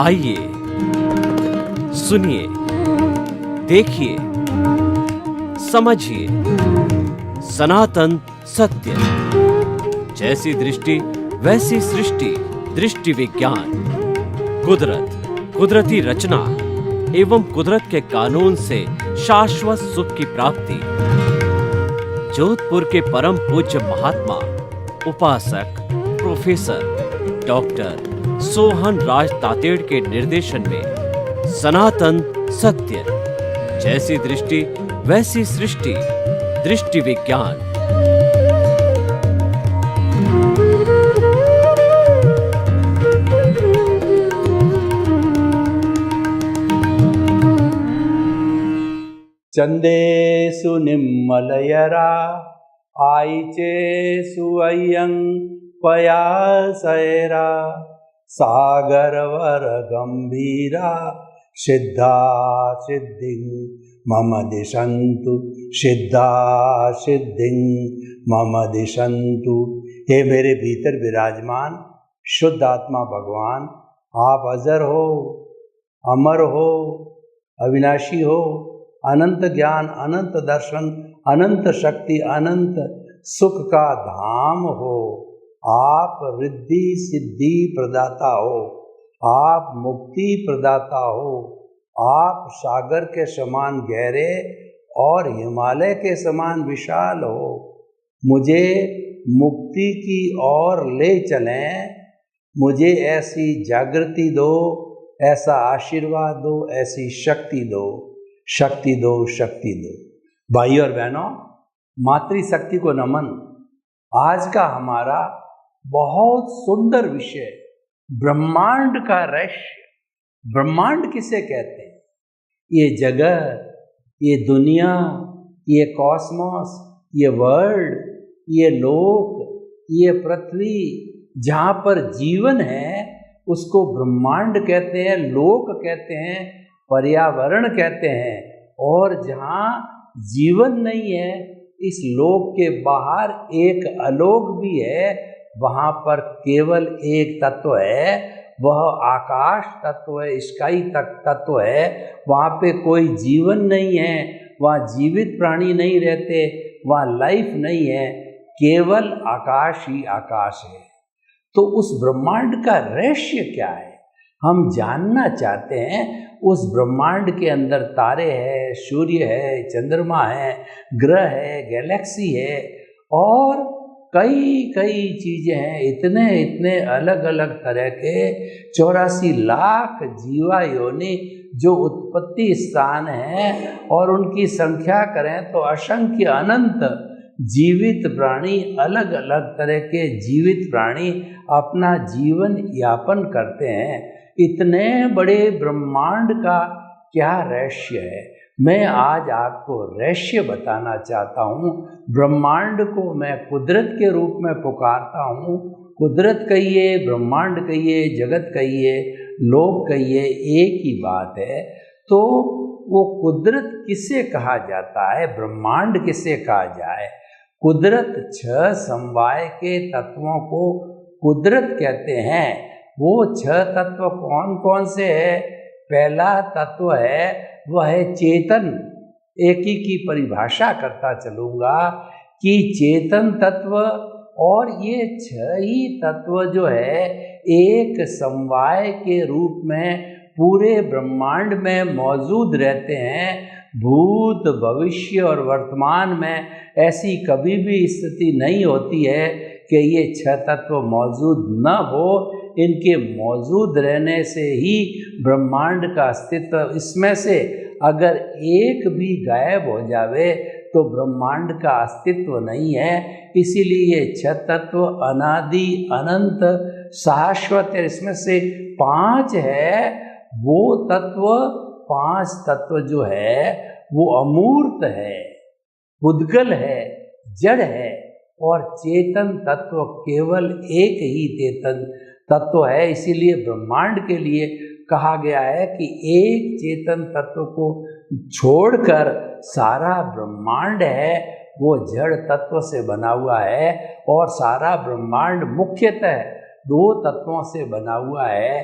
आइए, सुनिए, देखिए, समझिए सनातन सत्य। जैसी दृष्टि वैसी सृष्टि, दृष्टि विज्ञान। कुदरत, कुदरती रचना एवं कुदरत के कानून से शाश्वत सुख की प्राप्ति। जोधपुर के परम पूज्य महात्मा उपासक प्रोफेसर डॉक्टर सोहन राज तातेड़ के निर्देशन में सनातन सत्य। जैसी दृष्टि वैसी सृष्टि, दृष्टि विज्ञान। चंदेषु निम्मलयरा आयिचेषु अय्यं पयासैरा सागरवर गंभीरा सिद्धा सिद्धिं मम दिशन्तु, सिद्धा सिद्धिं मम दिशन्तु। हे मेरे भीतर विराजमान शुद्ध आत्मा भगवान, आप अजर हो, अमर हो, अविनाशी हो, अनंत ज्ञान, अनंत दर्शन, अनंत शक्ति, अनंत सुख का धाम हो। आप रिद्धि सिद्धि प्रदाता हो, आप मुक्ति प्रदाता हो। आप सागर के समान गहरे और हिमालय के समान विशाल हो। मुझे मुक्ति की ओर ले चलें, मुझे ऐसी जागृति दो, ऐसा आशीर्वाद दो, ऐसी शक्ति दो, शक्ति दो, शक्ति दो। भाई और बहनों, मातृशक्ति को नमन। आज का हमारा बहुत सुंदर विषय ब्रह्मांड का रहस्य। ब्रह्मांड किसे कहते हैं? ये जगत, ये दुनिया, ये कॉस्मोस, ये वर्ल्ड, ये लोक, ये पृथ्वी, जहाँ पर जीवन है उसको ब्रह्मांड कहते हैं, लोक कहते हैं, पर्यावरण कहते हैं। और जहाँ जीवन नहीं है, इस लोक के बाहर एक अलोक भी है, वहाँ पर केवल एक तत्व है, वह आकाश तत्व है, स्काई तत्व है। वहाँ पे कोई जीवन नहीं है, वहाँ जीवित प्राणी नहीं रहते, वहाँ लाइफ नहीं है, केवल आकाश ही आकाश है। तो उस ब्रह्मांड का रहस्य क्या है, हम जानना चाहते हैं। उस ब्रह्मांड के अंदर तारे हैं, सूर्य है, चंद्रमा है, ग्रह है, गैलेक्सी है और कई कई चीज़ें हैं। इतने इतने अलग अलग तरह के 84 लाख जीवा योनि जो उत्पत्ति स्थान हैं, और उनकी संख्या करें तो असंख्य अनंत जीवित प्राणी, अलग अलग तरह के जीवित प्राणी अपना जीवन यापन करते हैं। इतने बड़े ब्रह्मांड का क्या रहस्य है, मैं आज आपको रहस्य बताना चाहता हूँ। ब्रह्मांड को मैं कुदरत के रूप में पुकारता हूँ। कुदरत कहिए, ब्रह्मांड कहिए, जगत कहिए, लोक कहिए, एक ही बात है। तो वो कुदरत किसे कहा जाता है, ब्रह्मांड किसे कहा जाए? कुदरत 6 समवाय के तत्वों को कुदरत कहते हैं। वो 6 तत्व कौन कौन से है? पहला तत्व है वह है चेतन। एक ही की परिभाषा करता चलूँगा कि चेतन तत्व, और ये 6 ही तत्व जो है एक समवाय के रूप में पूरे ब्रह्मांड में मौजूद रहते हैं। भूत, भविष्य और वर्तमान में ऐसी कभी भी स्थिति नहीं होती है कि ये 6 तत्व मौजूद न हो। इनके मौजूद रहने से ही ब्रह्मांड का अस्तित्व, इसमें से अगर एक भी गायब हो जावे तो ब्रह्मांड का अस्तित्व नहीं है। इसीलिए ये 6 तत्व अनादि अनंत शाश्वत है। इसमें से 5 है वो तत्व, 5 तत्व जो है वो अमूर्त है, उद्गल है, जड़ है, और चेतन तत्व केवल एक ही चेतन तत्व है। इसीलिए ब्रह्मांड के लिए कहा गया है कि एक चेतन तत्व को छोड़कर सारा ब्रह्मांड है वो जड़ तत्व से बना हुआ है, और सारा ब्रह्मांड मुख्यतः 2 तत्वों से बना हुआ है।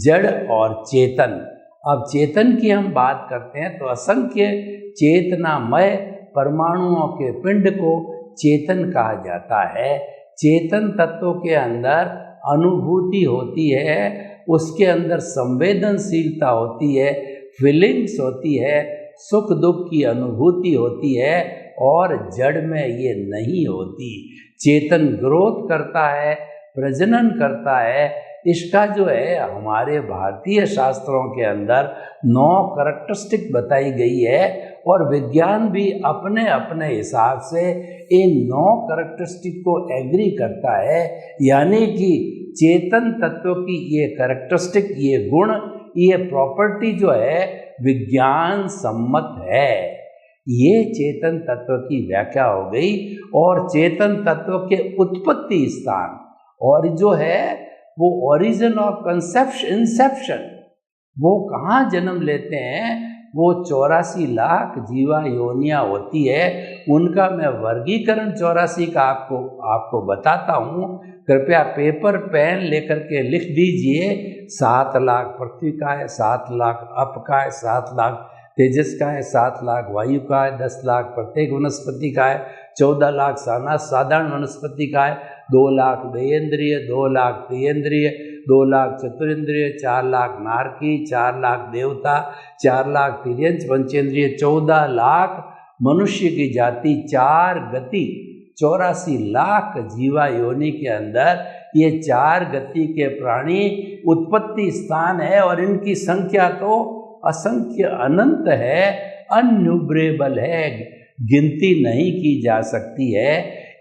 जड़ और चेतन। अब चेतन की हम बात करते हैं तो असंख्य चेतनामय परमाणुओं के पिंड को चेतन कहा जाता है। चेतन तत्व के अंदर अनुभूति होती है, उसके अंदर संवेदनशीलता होती है, फीलिंग्स होती है, सुख दुख की अनुभूति होती है, और जड़ में ये नहीं होती। चेतन ग्रोथ करता है, प्रजनन करता है। इसका जो है हमारे भारतीय शास्त्रों के अंदर 9 कैरेक्टरिस्टिक बताई गई है, और विज्ञान भी अपने अपने हिसाब से इन 9 कैरेक्टरिस्टिक को एग्री करता है। यानी कि चेतन तत्व की ये कैरेक्टरिस्टिक, ये गुण, ये प्रॉपर्टी जो है विज्ञान सम्मत है। ये चेतन तत्व की व्याख्या हो गई। और चेतन तत्व के उत्पत्ति स्थान और जो है वो ओरिजिन ऑफ कंसेप्शन, इंसेप्शन, वो कहाँ जन्म लेते हैं, वो 84 लाख जीवा योनियाँ होती है। उनका मैं वर्गीकरण 84 का आपको बताता हूँ। कृपया पेपर पेन लेकर के लिख दीजिए। 7 लाख पृथ्वी का है, 7 लाख अप का है, 7 लाख तेजस का है, 7 लाख वायु का है, 10 लाख प्रत्येक वनस्पति का है, 14 लाख साधारण वनस्पति का है, 2 लाख देहेंद्रिय, 2 लाख त्रियेंद्रिय, 2 लाख चतुरेंद्रिय, 4 लाख नारकी, 4 लाख देवता, 4 लाख तिर्यंच पंचेंद्रिय, 14 लाख मनुष्य की जाति, 4 गति, 84 लाख जीवा योनि के अंदर ये 4 गति के प्राणी उत्पत्ति स्थान है। और इनकी संख्या तो असंख्य अनंत है, अनन्यूमरेबल है, गिनती नहीं की जा सकती है।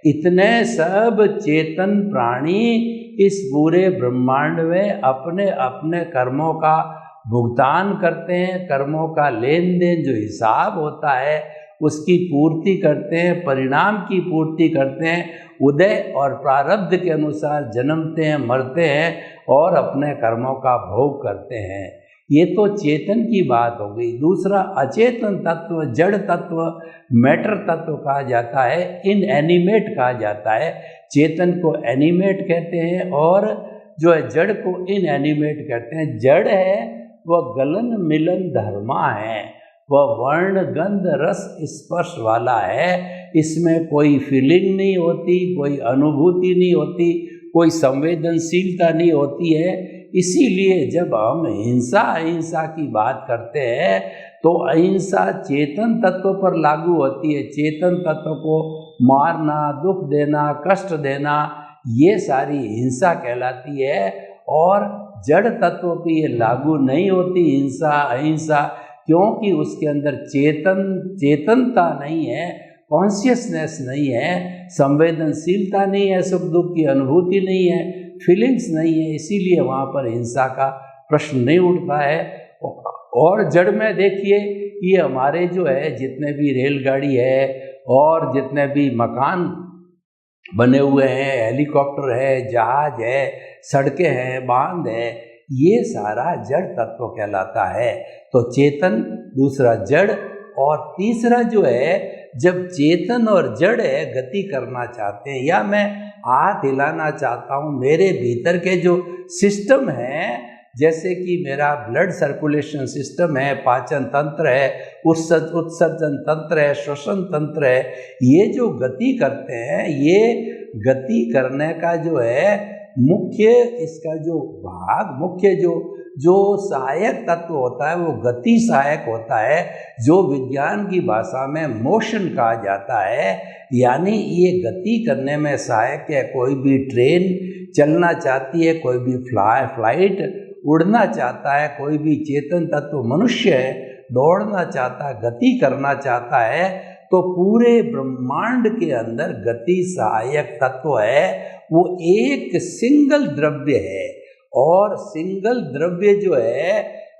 इतने सब चेतन प्राणी इस पूरे ब्रह्मांड में अपने अपने कर्मों का भुगतान करते हैं, कर्मों का लेन देन जो हिसाब होता है उसकी पूर्ति करते हैं, परिणाम की पूर्ति करते हैं, उदय और प्रारब्ध के अनुसार जन्मते हैं, मरते हैं और अपने कर्मों का भोग करते हैं। ये तो चेतन की बात हो गई। दूसरा अचेतन तत्व, जड़ तत्व, मैटर तत्व कहा जाता है, इनएनिमेट कहा जाता है। चेतन को एनिमेट कहते हैं और जो है जड़ को इनएनिमेट कहते हैं। जड़ है वह गलन मिलन धर्मा है, वह वर्ण गंध रस स्पर्श वाला है। इसमें कोई फीलिंग नहीं होती, कोई अनुभूति नहीं होती, कोई संवेदनशीलता नहीं होती है। इसीलिए जब हम हिंसा अहिंसा की बात करते हैं तो अहिंसा चेतन तत्व पर लागू होती है। चेतन तत्व को मारना, दुख देना, कष्ट देना, ये सारी हिंसा कहलाती है। और जड़ तत्व पर ये लागू नहीं होती हिंसा अहिंसा, क्योंकि उसके अंदर चेतनता नहीं है, कॉन्शियसनेस नहीं है, संवेदनशीलता नहीं है, सुख दुख की अनुभूति नहीं है, फीलिंग्स नहीं है। इसीलिए वहाँ पर हिंसा का प्रश्न नहीं उठता है। और जड़ में देखिए, ये हमारे जो है जितने भी रेलगाड़ी है और जितने भी मकान बने हुए हैं, हेलीकॉप्टर है, जहाज है, सड़कें हैं, बांध है, ये सारा जड़ तत्व कहलाता है। तो चेतन, दूसरा जड़, और तीसरा जो है जब चेतन और जड़ है गति करना चाहते हैं या मैं हाथ हिलाना चाहता हूँ, मेरे भीतर के जो सिस्टम हैं, जैसे कि मेरा ब्लड सर्कुलेशन सिस्टम है, पाचन तंत्र है, उत्सर्जन तंत्र है, श्वसन तंत्र है, ये जो गति करते हैं, ये गति करने का जो है मुख्य, इसका जो भाग, मुख्य जो सहायक तत्व होता है वो गति सहायक होता है, जो विज्ञान की भाषा में मोशन कहा जाता है। यानी ये गति करने में सहायक है। कोई भी ट्रेन चलना चाहती है, कोई भी फ्लाइट उड़ना चाहता है, कोई भी चेतन तत्व मनुष्य है दौड़ना चाहता है, गति करना चाहता है, तो पूरे ब्रह्मांड के अंदर गति सहायक तत्व है। वो एक सिंगल द्रव्य है, और सिंगल द्रव्य जो है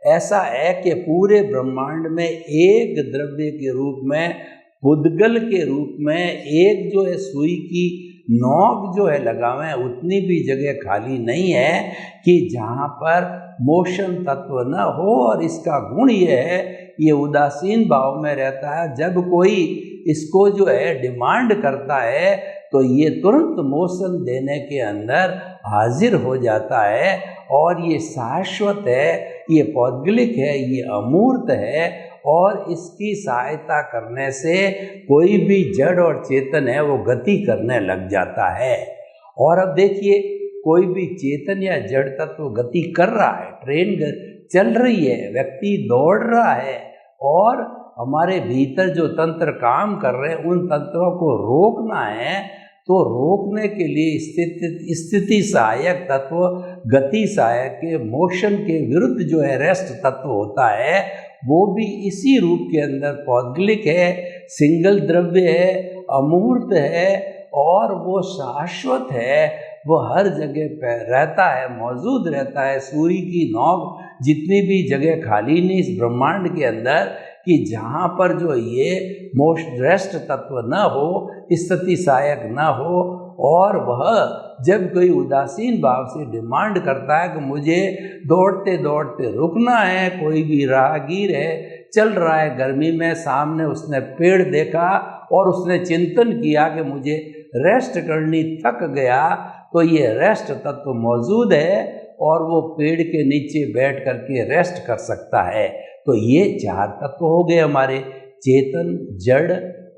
ऐसा है कि पूरे ब्रह्मांड में एक द्रव्य के रूप में, उद्गल के रूप में, एक जो है सुई की नोक जो है लगावे, उतनी भी जगह खाली नहीं है कि जहाँ पर मोशन तत्व न हो। और इसका गुण ये है, ये उदासीन भाव में रहता है। जब कोई इसको जो है डिमांड करता है तो ये तुरंत मोशन देने के अंदर हाजिर हो जाता है और ये शाश्वत है, ये पौद्गलिक है, ये अमूर्त है और इसकी सहायता करने से कोई भी जड़ और चेतन है वो गति करने लग जाता है। और अब देखिए, कोई भी चेतन या जड़ तत्व गति कर रहा है, ट्रेन चल रही है, व्यक्ति दौड़ रहा है और हमारे भीतर जो तंत्र काम कर रहे हैं उन तंत्रों को रोकना है, तो रोकने के लिए स्थिति सहायक तत्व, गति सहायक के मोशन के विरुद्ध जो है रेस्ट तत्व होता है, वो भी इसी रूप के अंदर पौद्गलिक है, सिंगल द्रव्य है, अमूर्त है और वो शाश्वत है, वो हर जगह पे रहता है, मौजूद रहता है। सूर्य की नौक जितनी भी जगह खाली नहीं इस ब्रह्मांड के अंदर कि जहाँ पर जो ये रेस्ट तत्व न हो, स्थिति सहायक न हो और वह जब कोई उदासीन भाव से डिमांड करता है कि मुझे दौड़ते दौड़ते रुकना है, कोई भी राहगीर है चल रहा है गर्मी में, सामने उसने पेड़ देखा और उसने चिंतन किया कि मुझे रेस्ट करनी, थक गया, तो ये रेस्ट तत्व मौजूद है और वो पेड़ के नीचे बैठ करके रेस्ट कर सकता है। तो ये 4 तत्व हो गए हमारे, चेतन, जड़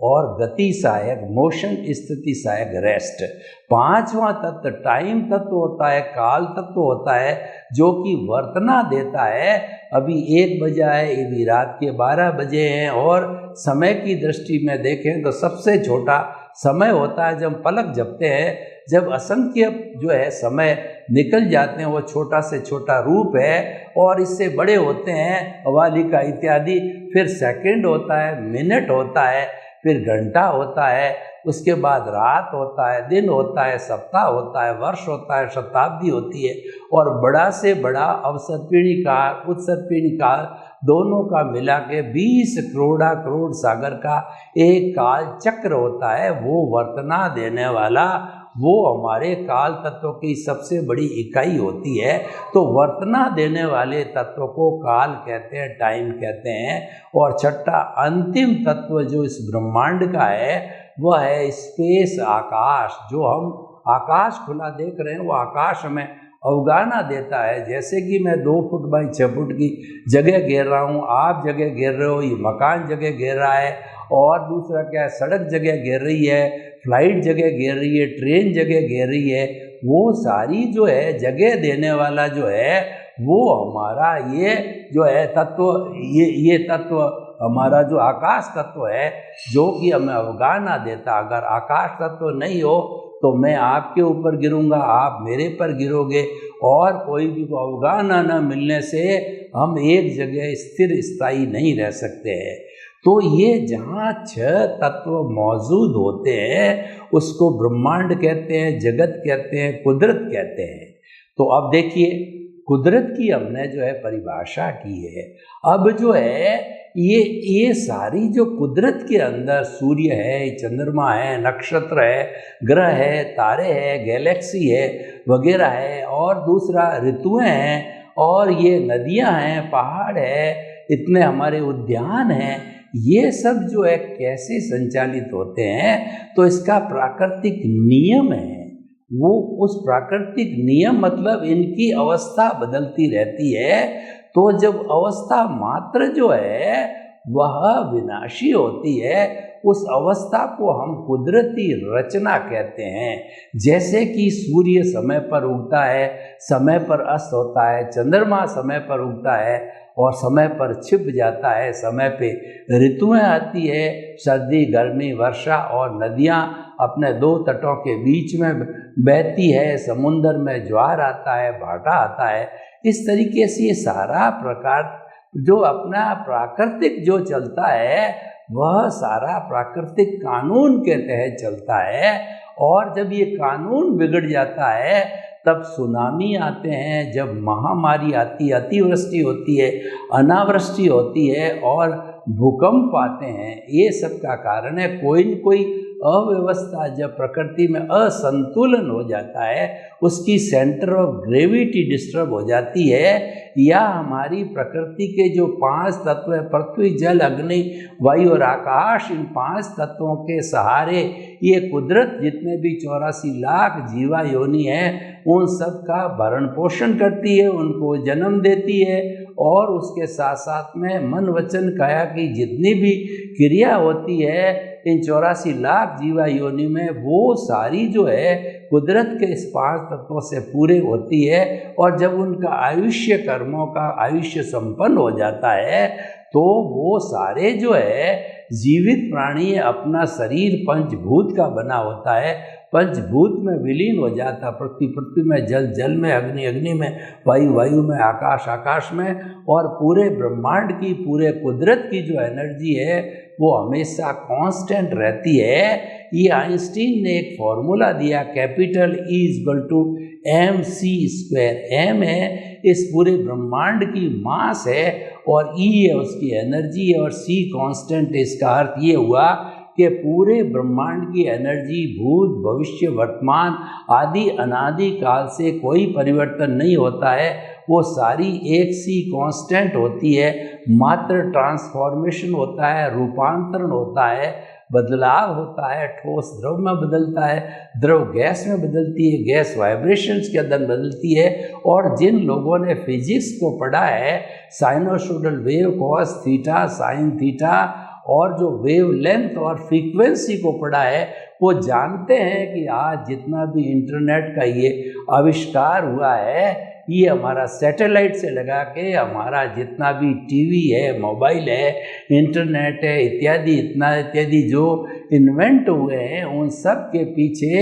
और गति सहायक, मोशन, स्थिति सहायक, रेस्ट। 5वां तत्व टाइम तत्व होता है, काल तत्व होता है, जो कि वर्तना देता है। अभी 1 बजा है, अभी रात के 12 बजे हैं और समय की दृष्टि में देखें तो सबसे छोटा समय होता है जब पलक झपते हैं, जब असंख्य जो है समय निकल जाते हैं, वो छोटा से छोटा रूप है और इससे बड़े होते हैं अवालिका इत्यादि, फिर सेकंड होता है, मिनट होता है, फिर घंटा होता है, उसके बाद रात होता है, दिन होता है, सप्ताह होता है, वर्ष होता है, शताब्दी होती है और बड़ा से बड़ा अवसर्पिणी काल, उत्सर्पिणी काल दोनों का मिला के 20 करोड़ सागर का एक काल चक्र होता है। वो वर्तना देने वाला, वो हमारे काल तत्व की सबसे बड़ी इकाई होती है। तो वर्तना देने वाले तत्व को काल कहते हैं, टाइम कहते हैं। और छठा अंतिम तत्व जो इस ब्रह्मांड का है वह है स्पेस, आकाश। जो हम आकाश खुला देख रहे हैं वो आकाश हमें अवगाना देता है। जैसे कि मैं 2 फुट बाई 6 फुट की जगह घेर रहा हूँ, आप जगह घेर रहे हो, ये मकान जगह घेर रहा है और दूसरा क्या है, सड़क जगह घेर रही है, फ्लाइट जगह घेर रही है, ट्रेन जगह घेर रही है। वो सारी जो है जगह देने वाला जो है वो हमारा ये जो है तत्व, ये तत्व हमारा जो आकाश तत्व है, जो कि हमें अवगाना देता। अगर आकाश तत्व नहीं हो तो मैं आपके ऊपर गिरूंगा, आप मेरे पर गिरोगे और कोई भी को अवगाना न मिलने से हम एक जगह स्थिर स्थायी नहीं रह सकते हैं। तो ये जहाँ 6 तत्व मौजूद होते हैं उसको ब्रह्मांड कहते हैं, जगत कहते हैं, कुदरत कहते हैं। तो अब देखिए, कुदरत की हमने जो है परिभाषा की है। अब जो है ये सारी जो कुदरत के अंदर सूर्य है, चंद्रमा है, नक्षत्र है, ग्रह है, तारे हैं, गैलेक्सी है वगैरह है और दूसरा ऋतुएं हैं और ये नदियां हैं, पहाड़ है, इतने हमारे उद्यान हैं, ये सब जो है कैसे संचालित होते हैं? तो इसका प्राकृतिक नियम है। वो उस प्राकृतिक नियम मतलब इनकी अवस्था बदलती रहती है। तो जब अवस्था मात्र जो है वह विनाशी होती है, उस अवस्था को हम कुदरती रचना कहते हैं। जैसे कि सूर्य समय पर उगता है, समय पर अस्त होता है, चंद्रमा समय पर उगता है और समय पर छिप जाता है, समय पे ऋतुएं आती है, सर्दी, गर्मी, वर्षा, और नदियाँ अपने 2 तटों के बीच में बहती है, समुंदर में ज्वार आता है, भाटा आता है। इस तरीके से ये सारा प्रकार जो अपना प्राकृतिक जो चलता है वह सारा प्राकृतिक कानून के तहत चलता है। और जब ये कानून बिगड़ जाता है तब सुनामी आते हैं, जब महामारी आती है, अतिवृष्टि होती है, अनावृष्टि होती है और भूकंप आते हैं, ये सब का कारण है कोई न कोई अव्यवस्था। जब प्रकृति में असंतुलन हो जाता है, उसकी सेंटर ऑफ ग्रेविटी डिस्टर्ब हो जाती है, या हमारी प्रकृति के जो 5 तत्व है, पृथ्वी जल अग्नि वायु और आकाश, इन 5 तत्वों के सहारे ये कुदरत जितने भी 84 लाख जीवा योनि है उन सब का भरण पोषण करती है, उनको जन्म देती है, और उसके साथ साथ में मन वचन काया की जितनी भी क्रिया होती है इन 84 लाख जीवा योनि में, वो सारी जो है कुदरत के इस 5 तत्वों से पूरे होती है। और जब उनका आयुष्य कर्मों का आयुष्य संपन्न हो जाता है तो वो सारे जो है जीवित प्राणी अपना शरीर पंचभूत का बना होता है, पंचभूत में विलीन हो जाता, पृथ्वी पृथ्वी में, जल जल में, अग्नि अग्नि में, वायु वायु में, आकाश आकाश में, और पूरे ब्रह्मांड की, पूरे कुदरत की जो एनर्जी है वो हमेशा कांस्टेंट रहती है। ये आइंस्टीन ने एक फॉर्मूला दिया, कैपिटल E = mc²। m है इस पूरे ब्रह्मांड की मास है, और E है उसकी एनर्जी है, और c कांस्टेंट। इसका अर्थ ये हुआ कि पूरे ब्रह्मांड की एनर्जी भूत भविष्य वर्तमान आदि अनादि काल से कोई परिवर्तन नहीं होता है, वो सारी एक सी कांस्टेंट होती है। मात्र ट्रांसफॉर्मेशन होता है, रूपांतरण होता है, बदलाव होता है, ठोस द्रव में बदलता है, द्रव गैस में बदलती है, गैस वाइब्रेशंस के अंदर बदलती है। और जिन लोगों ने फिजिक्स को पढ़ा है, sinusoidal wave, cos theta, sine theta, और जो वेव लेंथ और फ्रीक्वेंसी को पढ़ा है, वो जानते हैं कि आज जितना भी इंटरनेट का ये आविष्कार हुआ है, ये हमारा सैटेलाइट से लगा के हमारा जितना भी टीवी है, मोबाइल है, इंटरनेट है, इत्यादि इतना इत्यादि जो इन्वेंट हुए हैं, उन सब के पीछे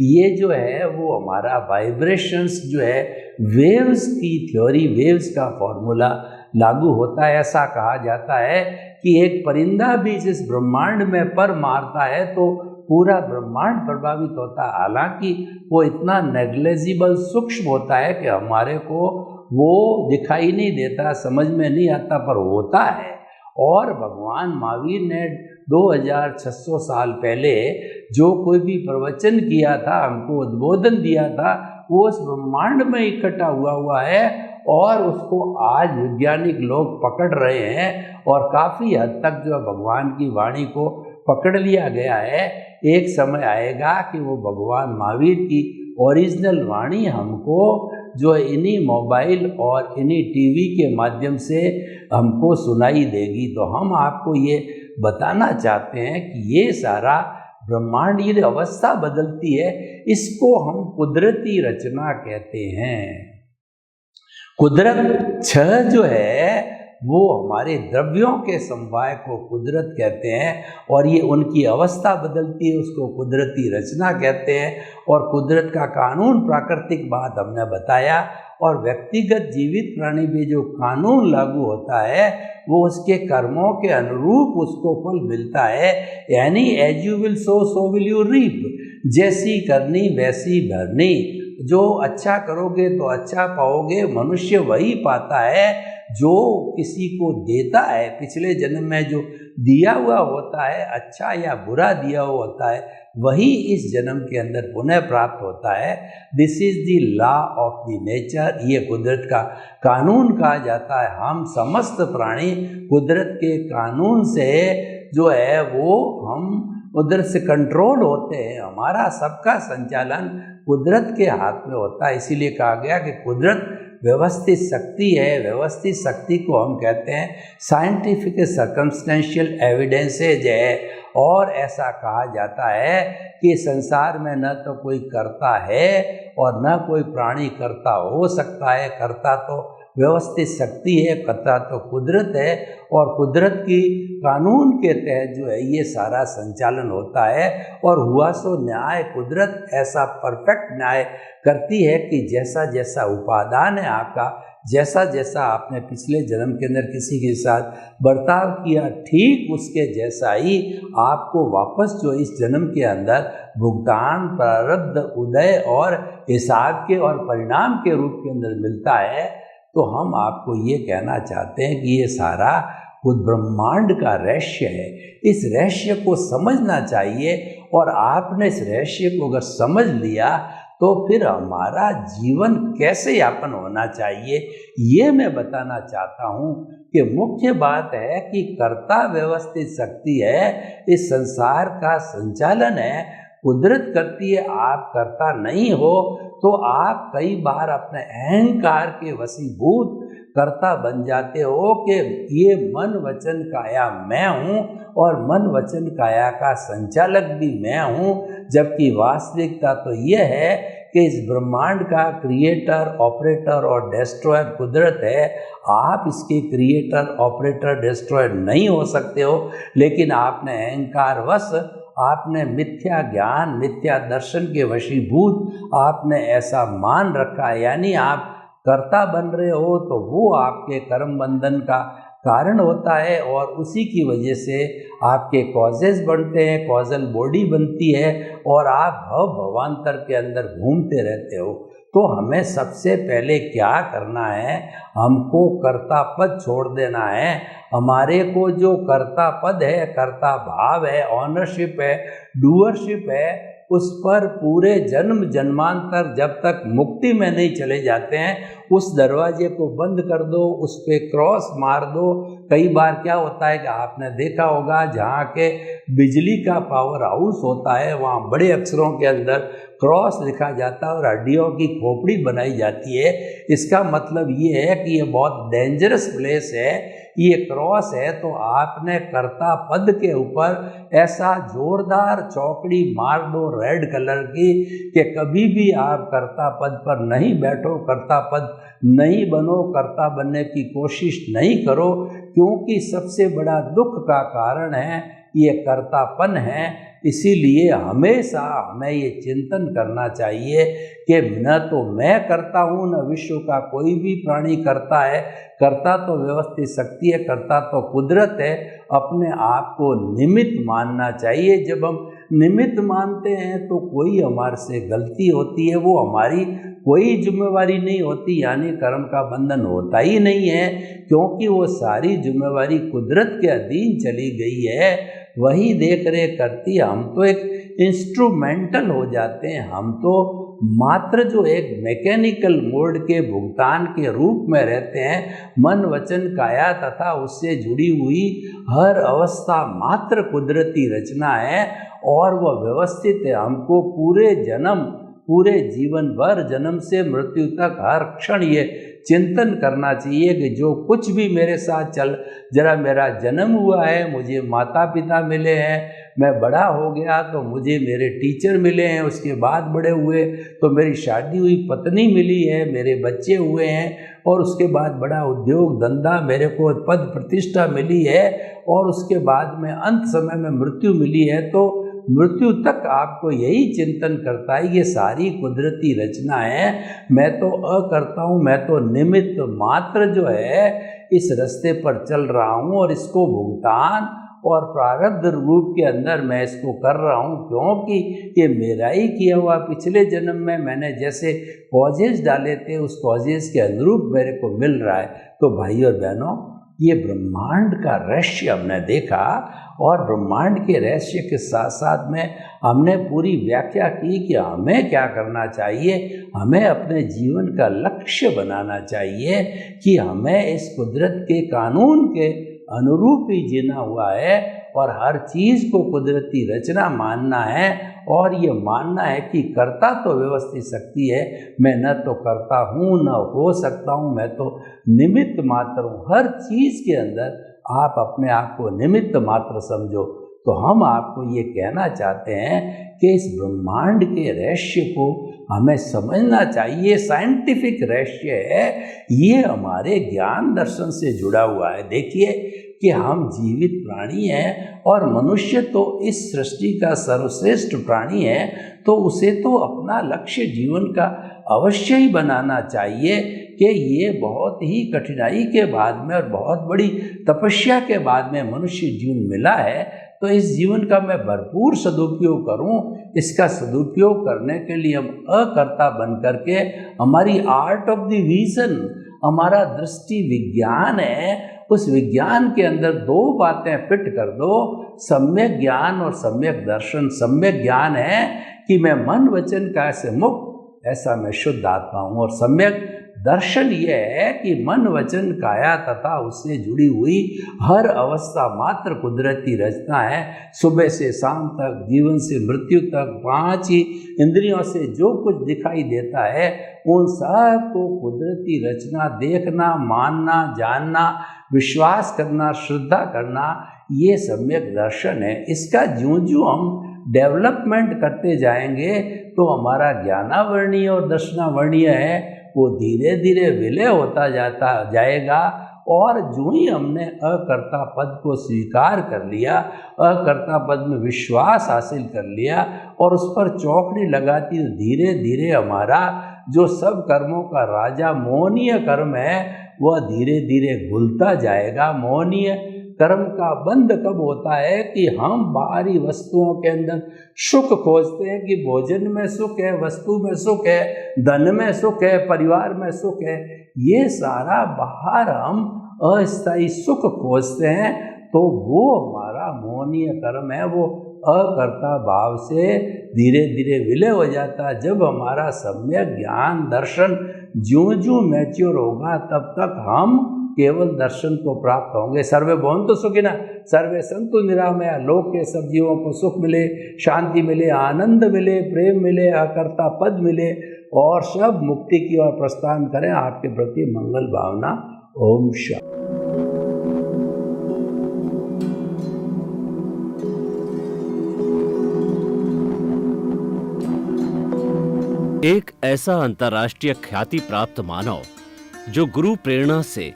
ये जो है वो हमारा वाइब्रेशंस जो है, वेव्स की थ्योरी, वेव्स का फॉर्मूला लागू होता है। ऐसा कहा जाता है कि एक परिंदा भी जिस ब्रह्मांड में पर मारता है तो पूरा ब्रह्मांड प्रभावित होता है। हालांकि वो इतना नेग्लेजिबल सूक्ष्म होता है कि हमारे को वो दिखाई नहीं देता, समझ में नहीं आता, पर होता है। और भगवान महावीर ने 2600 साल पहले जो कोई भी प्रवचन किया था, हमको उद्बोधन दिया था, वो उस ब्रह्मांड में इकट्ठा हुआ है, और उसको आज वैज्ञानिक लोग पकड़ रहे हैं, और काफ़ी हद तक जो भगवान की वाणी को पकड़ लिया गया है। एक समय आएगा कि वो भगवान महावीर की ओरिजिनल वाणी हमको जो इन्हीं मोबाइल और इन्हीं टीवी के माध्यम से हमको सुनाई देगी। तो हम आपको ये बताना चाहते हैं कि ये सारा ब्रह्मांड, ये अवस्था बदलती है, इसको हम कुदरती रचना कहते हैं। कुदरत 6 जो है वो हमारे द्रव्यों के समवाय को कुदरत कहते हैं, और ये उनकी अवस्था बदलती है, उसको कुदरती रचना कहते हैं। और कुदरत का कानून, प्राकृतिक बात हमने बताया, और व्यक्तिगत जीवित प्राणी में जो कानून लागू होता है वो उसके कर्मों के अनुरूप उसको फल मिलता है। यानी as you will sow so will you reap, जैसी करनी वैसी भरनी। जो अच्छा करोगे तो अच्छा पाओगे। मनुष्य वही पाता है जो किसी को देता है। पिछले जन्म में जो दिया हुआ होता है, अच्छा या बुरा दिया हुआ होता है, वही इस जन्म के अंदर पुनः प्राप्त होता है। This is the law of the nature, ये कुदरत का कानून कहा जाता है। हम समस्त प्राणी कुदरत के कानून से जो है वो हम उधर से कंट्रोल होते हैं। हमारा सबका संचालन कुदरत के हाथ में होता है। इसीलिए कहा गया कि कुदरत व्यवस्थित शक्ति है। व्यवस्थित शक्ति को हम कहते हैं साइंटिफिक सर्कमस्टेंशियल एविडेंसेज है। और ऐसा कहा जाता है कि संसार में न तो कोई करता है और न कोई प्राणी करता हो सकता है। करता तो व्यवस्थित शक्ति है, करता तो कुदरत है, और कुदरत की कानून के तहत जो है ये सारा संचालन होता है। और हुआ सो न्याय, कुदरत ऐसा परफेक्ट न्याय करती है कि जैसा जैसा उपादान है आपका, जैसा जैसा आपने पिछले जन्म के अंदर किसी के साथ बर्ताव किया, ठीक उसके जैसा ही आपको वापस जो इस जन्म के अंदर भुगतान, प्रारब्ध, उदय और हिसाब के और परिणाम के रूप के अंदर मिलता है। तो हम आपको ये कहना चाहते हैं कि ये सारा वो ब्रह्मांड का रहस्य है। इस रहस्य को समझना चाहिए और आपने इस रहस्य को अगर समझ लिया तो फिर हमारा जीवन कैसे यापन होना चाहिए ये मैं बताना चाहता हूँ कि मुख्य बात है कि कर्ता व्यवस्थित शक्ति है, इस संसार का संचालन है, कुदरत करती है। आप कर्ता नहीं हो तो आप कई बार अपने अहंकार के वशीभूत कर्ता बन जाते हो कि ये मन वचन काया मैं हूँ और मन वचन काया का संचालक भी मैं हूँ, जबकि वास्तविकता तो ये है कि इस ब्रह्मांड का क्रिएटर, ऑपरेटर और डिस्ट्रॉयर कुदरत है। आप इसके क्रिएटर, ऑपरेटर, डिस्ट्रॉयर नहीं हो सकते हो, लेकिन आपने अहंकारवश, आपने मिथ्या ज्ञान, मिथ्या दर्शन के वशीभूत आपने ऐसा मान रखा है, यानी आप कर्ता बन रहे हो तो वो आपके कर्म बंधन का कारण होता है और उसी की वजह से आपके कॉजेज बनते हैं, कॉजल बॉडी बनती है और आप भव भवांतर के अंदर घूमते रहते हो। तो हमें सबसे पहले क्या करना है, हमको कर्ता पद छोड़ देना है। हमारे को जो कर्ता पद है, कर्ता भाव है, ऑनरशिप है, डूअरशिप है, उस पर पूरे जन्म जन्मांतर जब तक मुक्ति में नहीं चले जाते हैं उस दरवाजे को बंद कर दो, उस पे क्रॉस मार दो। कई बार क्या होता है कि आपने देखा होगा जहाँ के बिजली का पावर हाउस होता है वहाँ बड़े अक्षरों के अंदर क्रॉस लिखा जाता है और हड्डियों की खोपड़ी बनाई जाती है। इसका मतलब ये है कि ये बहुत डेंजरस प्लेस है, ये क्रॉस है। तो आपने कर्ता पद के ऊपर ऐसा जोरदार चौकड़ी मार दो रेड कलर की कि कभी भी आप कर्ता पद पर नहीं बैठो, कर्ता पद नहीं बनो, कर्ता बनने की कोशिश नहीं करो, क्योंकि सबसे बड़ा दुख का कारण है ये कर्तापन है। इसीलिए हमेशा हमें ये चिंतन करना चाहिए कि न तो मैं करता हूँ, न विश्व का कोई भी प्राणी करता है। कर्ता तो व्यवस्थित शक्ति है, कर्ता तो कुदरत है। अपने आप को निमित्त मानना चाहिए। जब हम निमित्त मानते हैं तो कोई हमारे से गलती होती है, वो हमारी कोई जिम्मेवारी नहीं होती, यानी कर्म का बंधन होता ही नहीं है, क्योंकि वो सारी जिम्मेवारी कुदरत के अधीन चली गई है, वही देख रेख करती है। हम तो एक इंस्ट्रूमेंटल हो जाते हैं, हम तो मात्र जो एक मैकेनिकल मोड के भुगतान के रूप में रहते हैं। मन वचन काया तथा उससे जुड़ी हुई हर अवस्था मात्र कुदरती रचना है और वह व्यवस्थित है। हमको पूरे जन्म, पूरे जीवन भर, जन्म से मृत्यु तक हर क्षण ये चिंतन करना चाहिए कि जो कुछ भी मेरे साथ चल, जरा मेरा जन्म हुआ है, मुझे माता पिता मिले हैं, मैं बड़ा हो गया तो मुझे मेरे टीचर मिले हैं, उसके बाद बड़े हुए तो मेरी शादी हुई पत्नी मिली है, मेरे बच्चे हुए हैं, और उसके बाद बड़ा उद्योग धंधा, मेरे को पद प्रतिष्ठा मिली है, और उसके बाद में अंत समय में मृत्यु मिली है। तो मृत्यु तक आपको यही चिंतन करता है, ये सारी कुदरती रचना है, मैं तो अकर्ता हूँ, मैं तो निमित्त मात्र जो है इस रास्ते पर चल रहा हूँ और इसको भुगतान और प्रारब्ध रूप के अंदर मैं इसको कर रहा हूँ, क्योंकि ये मेरा ही किया हुआ। पिछले जन्म में मैंने जैसे कॉजेज डाले थे उस कॉजेज के अनुरूप मेरे को मिल रहा है। तो भाई और बहनों, ये ब्रह्मांड का रहस्य हमने देखा और ब्रह्मांड के रहस्य के साथ साथ में हमने पूरी व्याख्या की कि हमें क्या करना चाहिए। हमें अपने जीवन का लक्ष्य बनाना चाहिए कि हमें इस कुदरत के कानून के अनुरूप ही जीना हुआ है और हर चीज़ को कुदरती रचना मानना है, और ये मानना है कि कर्ता तो व्यवस्थित शक्ति है, मैं न तो करता हूँ न हो सकता हूँ, मैं तो निमित्त मात्र हूँ। हर चीज़ के अंदर आप अपने आप को निमित्त मात्र समझो। तो हम आपको ये कहना चाहते हैं कि इस ब्रह्मांड के रहस्य को हमें समझना चाहिए। साइंटिफिक रहस्य है, ये हमारे ज्ञान दर्शन से जुड़ा हुआ है। देखिए कि हम जीवित प्राणी हैं और मनुष्य तो इस सृष्टि का सर्वश्रेष्ठ प्राणी है, तो उसे तो अपना लक्ष्य जीवन का अवश्य ही बनाना चाहिए कि ये बहुत ही कठिनाई के बाद में और बहुत बड़ी तपस्या के बाद में मनुष्य जीवन मिला है, तो इस जीवन का मैं भरपूर सदुपयोग करूं। इसका सदुपयोग करने के लिए हम अकर्ता बन करके, हमारी आर्ट ऑफ द विजन, हमारा दृष्टि विज्ञान है उस विज्ञान के अंदर दो बातें फिट कर दो, सम्यक ज्ञान और सम्यक दर्शन। सम्यक ज्ञान है कि मैं मन वचन काया से मुक्त, ऐसा मैं शुद्ध आत्मा हूँ। और सम्यक दर्शन ये है कि मन वचन काया तथा उससे जुड़ी हुई हर अवस्था मात्र कुदरती रचना है। सुबह से शाम तक, जीवन से मृत्यु तक, 5 ही इंद्रियों से जो कुछ दिखाई देता है उन सब को कुदरती रचना देखना, मानना, जानना, विश्वास करना, श्रद्धा करना, ये सम्यक दर्शन है। इसका ज्यों ज्यों हम डेवलपमेंट करते जाएंगे तो हमारा ज्ञानावर्णीय और दर्शनावर्णीय है वो धीरे धीरे विलय होता जाता जाएगा। और जो ही हमने अकर्ता पद को स्वीकार कर लिया, अकर्ता पद में विश्वास हासिल कर लिया और उस पर चौकड़ी लगाती, तो धीरे धीरे हमारा जो सब कर्मों का राजा मोहनीय कर्म है वह धीरे धीरे घुलता जाएगा। मोहनीय कर्म का बंध कब होता है कि हम बाहरी वस्तुओं के अंदर सुख खोजते हैं कि भोजन में सुख है, वस्तु में सुख है, धन में सुख है, परिवार में सुख है। ये सारा बाहर हम अस्थायी सुख खोजते हैं, तो वो हमारा मोहनीय कर्म है, वो अकर्ता भाव से धीरे धीरे विलय हो जाता है। जब हमारा सम्यक ज्ञान दर्शन ज्यों ज्यों मैच्योर होगा तब तक हम केवल दर्शन को प्राप्त होंगे। सर्वे भवन्तु सुखिनः, सर्वे सन्तु निरामया। लोक के सब जीवों को सुख मिले, शांति मिले, आनंद मिले, प्रेम मिले, अकर्ता पद मिले और सब मुक्ति की ओर प्रस्थान करें। आपके प्रति मंगल भावना। ओम शांति। एक ऐसा अंतर्राष्ट्रीय ख्याति प्राप्त मानव जो गुरु प्रेरणा से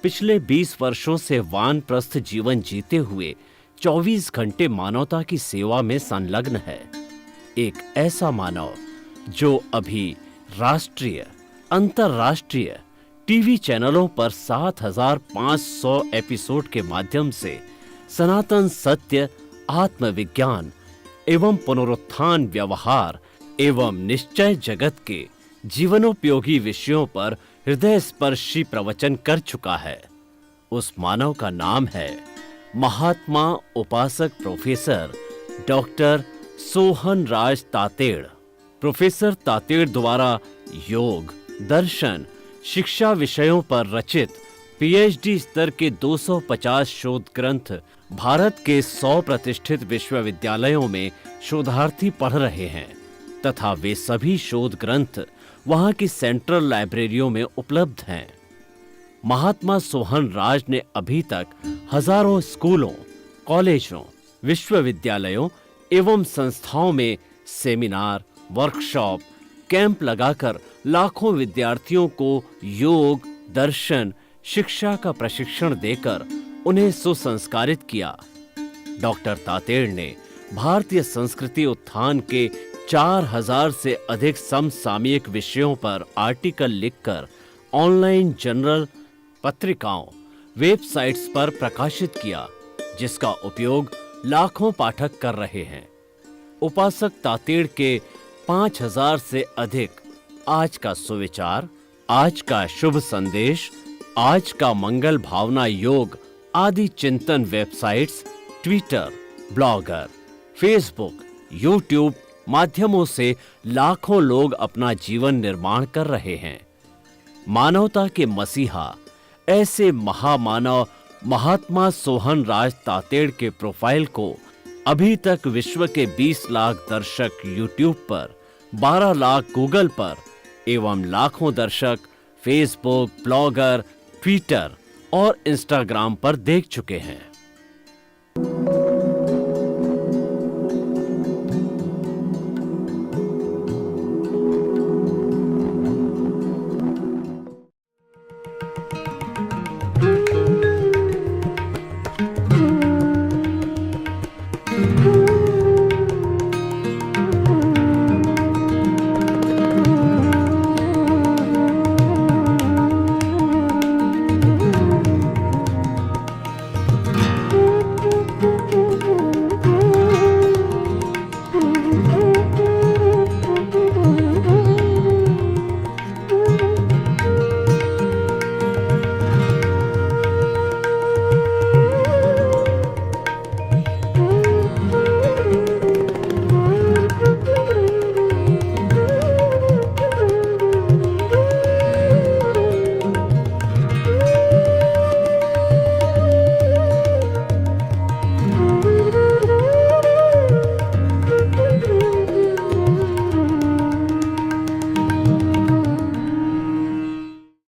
पिछले 20 वर्षों से वानप्रस्थ जीवन जीते हुए 24 घंटे मानवता की सेवा में संलग्न है। एक ऐसा मानव जो अभी राष्ट्रीय, अंतर्राष्ट्रीय टीवी चैनलों पर 7,500 एपिसोड के माध्यम से सनातन सत्य, आत्मविज्ञान एवं पुनरुत्थान, व्यवहार एवं निश्चय जगत के जीवनोपयोगी विषयों पर हृदय स्पर्शी प्रवचन कर चुका है। उस मानव का नाम है महात्मा उपासक प्रोफेसर डॉक्टर सोहन राज तातेड़। प्रोफेसर तातेड़ द्वारा योग, दर्शन, शिक्षा विषयों पर रचित पीएचडी स्तर के 250 शोध ग्रंथ भारत के 100 प्रतिष्ठित विश्वविद्यालयों में शोधार्थी पढ़ रहे हैं तथा वे सभी शोध ग्रंथ वहां की सेंट्रल लाइब्रेरियों में उपलब्ध हैं। महात्मा सोहन राज ने अभी तक हजारों स्कूलों, कॉलेजों, विश्वविद्यालयों एवं संस्थाओं में सेमिनार, वर्कशॉप, कैंप लगाकर लाखों विद्यार्थियों को योग, दर्शन, शिक्षा का प्रशिक्षण देकर उन्हें सुसंस्कारित किया। डॉक्टर तातेड़ ने भारतीय संस्कृति उत्थान के 4000 से अधिक समसामयिक विषयों पर आर्टिकल लिखकर ऑनलाइन जर्नल, पत्रिकाओं, वेबसाइट्स पर प्रकाशित किया, जिसका उपयोग लाखों पाठक कर रहे हैं। उपासक तातेड़ के 5000 से अधिक आज का सुविचार, आज का शुभ संदेश, आज का मंगल भावना योग आदि चिंतन websites, Twitter, blogger, Facebook, YouTube माध्यमों से लाखों लोग अपना जीवन निर्माण कर रहे हैं। मानवता के मसीहा ऐसे महामानव महात्मा सोहन राज तातेड़ के प्रोफाइल को अभी तक विश्व के 20 लाख दर्शक यूट्यूब पर, 12 लाख गूगल पर एवं लाखों दर्शक फेसबुक, ब्लॉगर, ट्विटर और इंस्टाग्राम पर देख चुके हैं।